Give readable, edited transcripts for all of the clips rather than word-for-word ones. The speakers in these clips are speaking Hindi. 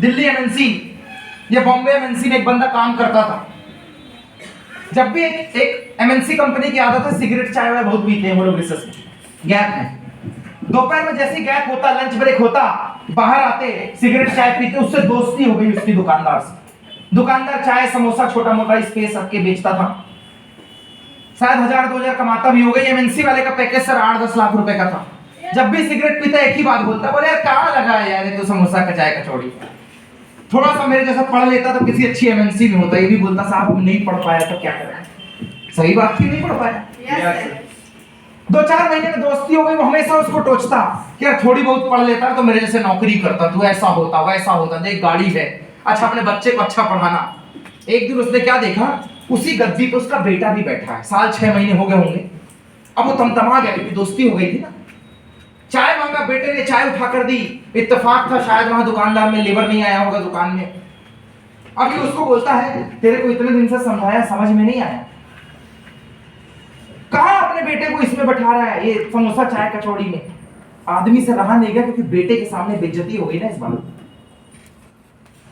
दिल्ली एमएनसी या बॉम्बे एमएनसी में एक बंदा काम करता था। जब भी एक एमएनसी कंपनी की आदत है, सिगरेट चाय वाय बहुत पीते हैं वो लोग रिसर्च में, गैप में। दोपहर में जैसे गैप होता, लंच ब्रेक होता, बाहर आते, सिगरेट चाय पीते, उससे दोस्ती हो गई उसकी दुकानदार से। दुकानदार चाय समोसा छोटा मोटा स्पेस रख के बेचता था, शायद 1000-2000 कमाता भी हो गई। एमएनसी वाले का पैकेज सर 8-10 लाख रुपए का था। जब भी सिगरेट पीता एक ही बात बोलता, बोले यार कहाँ लगा है यार ये तो समोसा का चाय कचौड़ी। थोड़ा सा मेरे जैसा पढ़ लेता तो किसी अच्छी एमएनसी में होता, ये भी बोलता साहब नहीं पढ़ पाया तो क्या करें। सही बात थी, नहीं पढ़ पाया। 2-4 महीने में दोस्ती हो गई। वो हमेशा उसको टोचता कि यार थोड़ी बहुत पढ़ लेता तो मेरे जैसे नौकरी करता, तू ऐसा होता वैसा होता, देख गाड़ी है, अच्छा अपने बच्चे को अच्छा पढ़ाना। एक दिन उसने क्या देखा, उसी गद्दी पे उसका बेटा भी बैठा है, साल 6 महीने हो गए होंगे। अब वो तमतमा गया क्योंकि दोस्ती हो गई थी ना। चाय मांगा, बेटे ने चाय उठा कर दी। इत्तेफाक था शायद वहां दुकानदार में लेबर नहीं आया होगा दुकान में। अभी उसको बोलता है तेरे को इतने दिन से समझाया, समझ में नहीं आया, कहां अपने बेटे को इसमें बैठा रहा है ये समोसा चाय कचौड़ी में। आदमी से रहा नहीं गया क्योंकि बेटे के सामने बेइज्जती हो गई ना इस बार।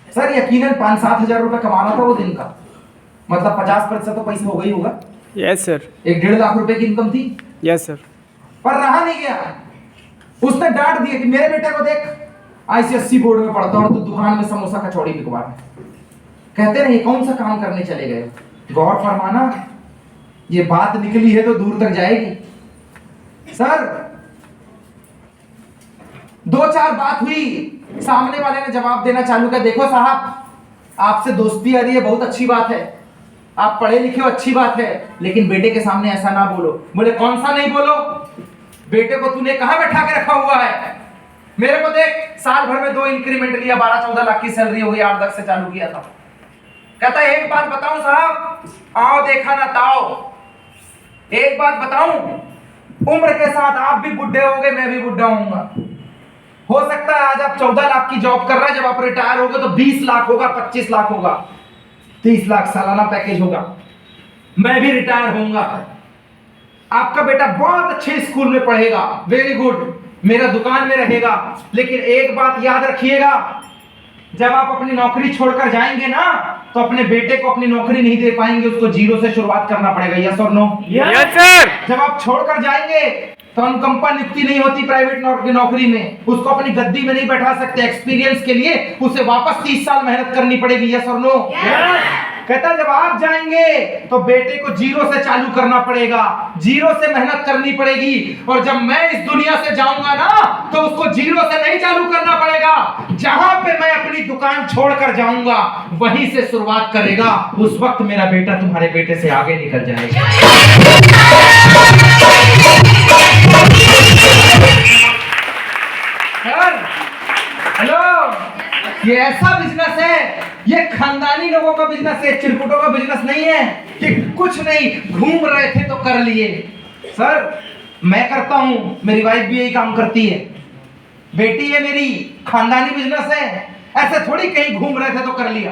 सर यकीनन 5-7 हजार रुपए कमा रहा था वो दिन का, मतलब 50% तो पैसा हो गई होगा। Yes sir. 1-1.5 लाख रुपए की इनकम थी। Yes sir. पर रहा नहीं गया, उसने डांट दिया कि मेरे बेटे को देख, आईसीएससी बोर्ड में पढ़ता और तू दुकान में समोसा कचौड़ी बिकवा रहा है। कहते नहीं कौन सा काम करने चले गए। गौर फरमाना, ये बात निकली है तो दूर तक जाएगी। सर 2-4 बात हुई, सामने वाले ने जवाब देना चालू किया, देखो साहब आपसे दोस्ती आ रही है, बहुत अच्छी बात है, आप पढ़े लिखे हो, अच्छी बात है, लेकिन बेटे के सामने ऐसा ना बोलो। बोले कौन सा नहीं बोलो, बेटे को तूने कहां बैठा के रखा हुआ है। मेरे को देख, साल भर में 2 इंक्रीमेंट लिया, 12-14 लाख की सैलरी हो गई, 8-10 से चालू किया था। कहता है एक बात बताऊं साहब, आओ देखा ना ताओ, एक बात बताऊं, उम्र के साथ आप भी बुढ़े होगे, मैं भी बुढ़ा होऊंगा। हो सकता है आज आप 14 लाख की जॉब कर रहे हैं, जब आप रिटायर होगे तो 20 लाख होगा, 25 लाख होगा, 30 लाख सालाना पैकेज होगा। मैं भी रिटायर होऊंगा, आपका बेटा बहुत अच्छे स्कूल में पढ़ेगा, वेरी गुड, मेरा दुकान में रहेगा। लेकिन एक बात याद रखिएगा, जब आप अपनी नौकरी छोड़कर जाएंगे ना तो अपने बेटे को अपनी नौकरी नहीं दे पाएंगे, उसको जीरो से शुरुआत करना पड़ेगा। यस और नो? Yes sir. जब आप छोड़कर जाएंगे तो अनुकंपा नियुक्ति नहीं होती प्राइवेट नौकरी में, उसको अपनी गद्दी में नहीं बैठा सकते। एक्सपीरियंस के लिए उसे वापस 30 साल मेहनत करनी पड़ेगी। यस और नो? कहता जब आप जाएंगे तो बेटे को जीरो से चालू करना पड़ेगा, जीरो से मेहनत करनी पड़ेगी। और जब मैं इस दुनिया से जाऊंगा ना तो उसको जीरो से नहीं चालू करना पड़ेगा, जहां पे मैं अपनी दुकान छोड़कर जाऊंगा वहीं से शुरुआत करेगा। उस वक्त मेरा बेटा तुम्हारे बेटे से आगे निकल जाएगा। हेलो, ये ऐसा बिजनेस है, ये खानदानी लोगों का बिजनेस है, चिरकुटों का बिजनेस नहीं है कि कुछ नहीं घूम रहे थे तो कर लिए। सर मैं करता हूं, मेरी वाइफ भी यही काम करती है, बेटी है मेरी, खानदानी बिजनेस है। ऐसे थोड़ी कहीं घूम रहे थे तो कर लिया।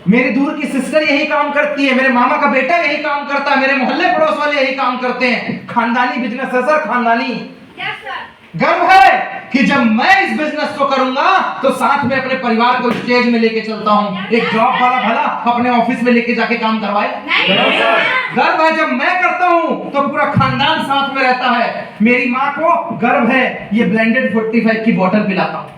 मेरी दूर की सिस्टर यही काम करती है, मेरे मामा का बेटा यही काम करता है, मेरे मोहल्ले पड़ोस वाले यही काम करते हैं। खानदानी बिजनेस है सर, खानदानी। गर्व है कि जब मैं इस बिजनेस को करूंगा तो साथ में अपने परिवार को स्टेज में लेके चलता हूं। एक जॉब वाला भला अपने ऑफिस में लेके जाके काम करवाए? गर्व है जब मैं करता हूं तो पूरा खानदान साथ में रहता है। मेरी माँ को गर्व है, ये ब्लेंडेड 45 की बोतल पिलाता हूं।